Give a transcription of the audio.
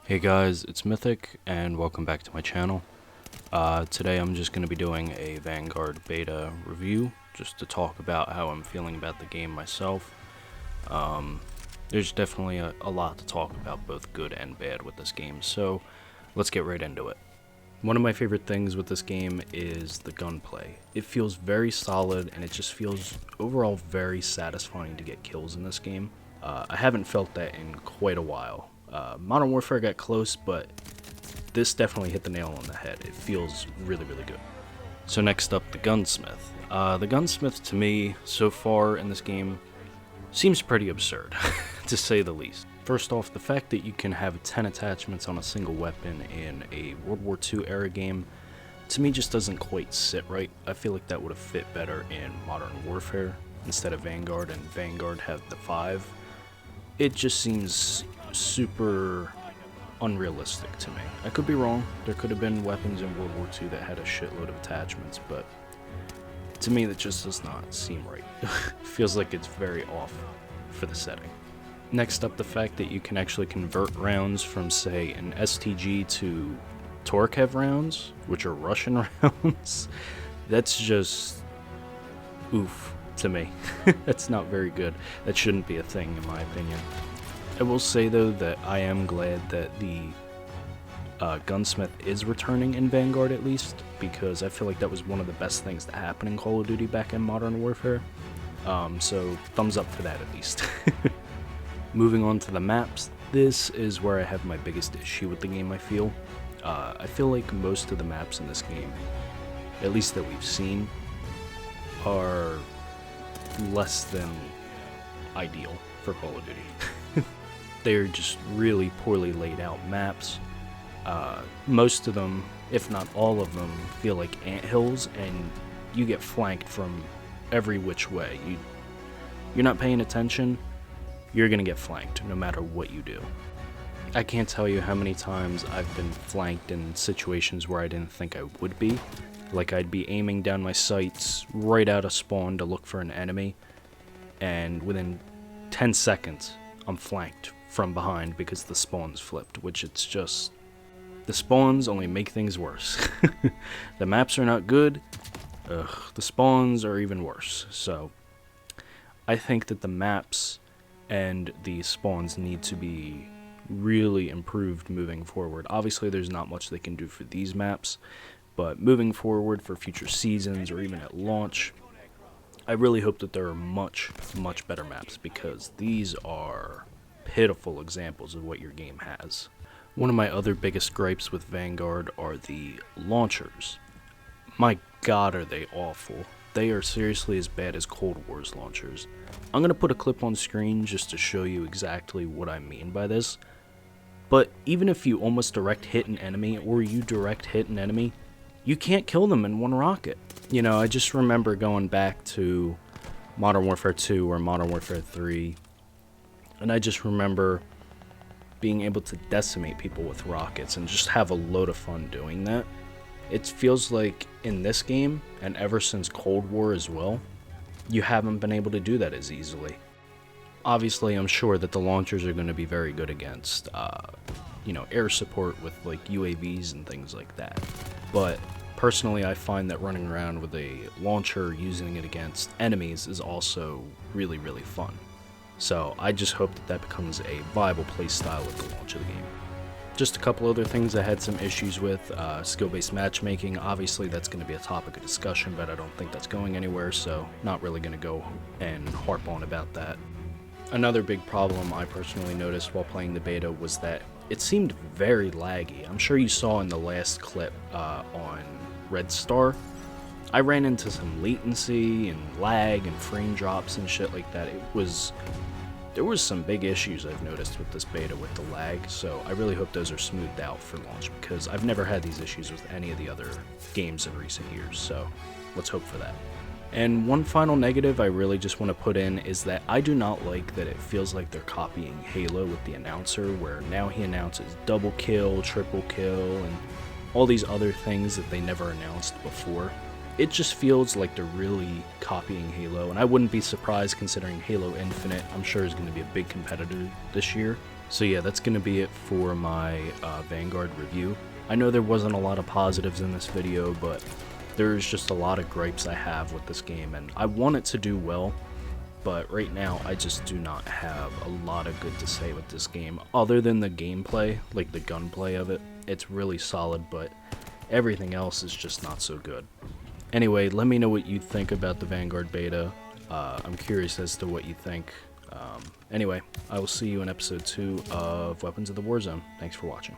Hey guys, it's Mythic, and welcome back to my channel. Today I'm just going to be doing a Vanguard beta review, just to talk about how I'm feeling about the game myself. There's definitely a lot to talk about, both good and bad, with this game, so let's get right into it. One of my favorite things with this game is the gunplay. It feels very solid, and it just feels overall very satisfying to get kills in this game. I haven't felt that in quite a while. Modern Warfare got close, but this definitely hit the nail on the head. It feels really, really good. So next up, the Gunsmith. The Gunsmith, to me, so far in this game, seems pretty absurd, to say the least. First off, the fact that you can have 10 attachments on a single weapon in a World War II era game, to me just doesn't quite sit right. I feel like that would have fit better in Modern Warfare instead of Vanguard, and Vanguard had the 5. It just seems super unrealistic to me. I could be wrong. There could have been weapons in World War II that had a shitload of attachments, but to me that just does not seem right. Feels like it's very off for the setting. Next up, the fact that you can actually convert rounds from, say, an STG to Torkev rounds, which are Russian rounds. That's just oof to me. That's not very good. That shouldn't be a thing, in my opinion. I will say, though, that I am glad that the Gunsmith is returning in Vanguard, at least, because I feel like that was one of the best things to happen in Call of Duty back in Modern Warfare. So thumbs up for that, at least. Moving on to the maps, this is where I have my biggest issue with the game, I feel. I feel like most of the maps in this game, at least that we've seen, are less than ideal for Call of Duty. They're just really poorly laid out maps. Most of them, if not all of them, feel like anthills, and you get flanked from every which way. You're not paying attention, you're gonna get flanked no matter what you do. I can't tell you how many times I've been flanked in situations where I didn't think I would be. Like, I'd be aiming down my sights right out of spawn to look for an enemy, and within 10 seconds I'm flanked from behind because the spawn's flipped, which it's just, the spawns only make things worse. The maps are not good, the spawns are even worse. So I think that the maps and the spawns need to be really improved moving forward. Obviously there's not much they can do for these maps, but moving forward for future seasons or even at launch, I really hope that there are much, much better maps, because these are pitiful examples of what your game has. One of my other biggest gripes with Vanguard are the launchers. My god, are they awful. They are seriously as bad as Cold War's launchers. I'm going to put a clip on screen just to show you exactly what I mean by this. But even if you almost direct hit an enemy, or you direct hit an enemy, you can't kill them in one rocket. You know, I just remember going back to Modern Warfare 2 or Modern Warfare 3, and I just remember being able to decimate people with rockets and just have a load of fun doing that. It feels like in this game, and ever since Cold War as well, you haven't been able to do that as easily. Obviously, I'm sure that the launchers are going to be very good against, air support with like UAVs and things like that. But personally, I find that running around with a launcher, using it against enemies, is also really, really fun. So I just hope that that becomes a viable playstyle with the launch of the game. Just a couple other things I had some issues with. Skill-based matchmaking, obviously that's going to be a topic of discussion, but I don't think that's going anywhere, so not really going to go and harp on about that. Another big problem I personally noticed while playing the beta was that it seemed very laggy. I'm sure you saw in the last clip on Red Star, I ran into some latency and lag and frame drops and shit like that. There was some big issues I've noticed with this beta with the lag, so I really hope those are smoothed out for launch, because I've never had these issues with any of the other games in recent years, so let's hope for that. And one final negative I really just want to put in is that I do not like that it feels like they're copying Halo with the announcer, where now he announces double kill, triple kill, and all these other things that they never announced before. It just feels like they're really copying Halo, and I wouldn't be surprised considering Halo Infinite, I'm sure, is going to be a big competitor this year. So yeah, that's going to be it for my Vanguard review. I know there wasn't a lot of positives in this video, but there's just a lot of gripes I have with this game, and I want it to do well, but right now I just do not have a lot of good to say with this game, other than the gameplay, like the gunplay of it. It's really solid, but everything else is just not so good. Anyway, let me know what you think about the Vanguard beta. I'm curious as to what you think. Anyway, I will see you in episode 2 of Weapons of the Warzone. Thanks for watching.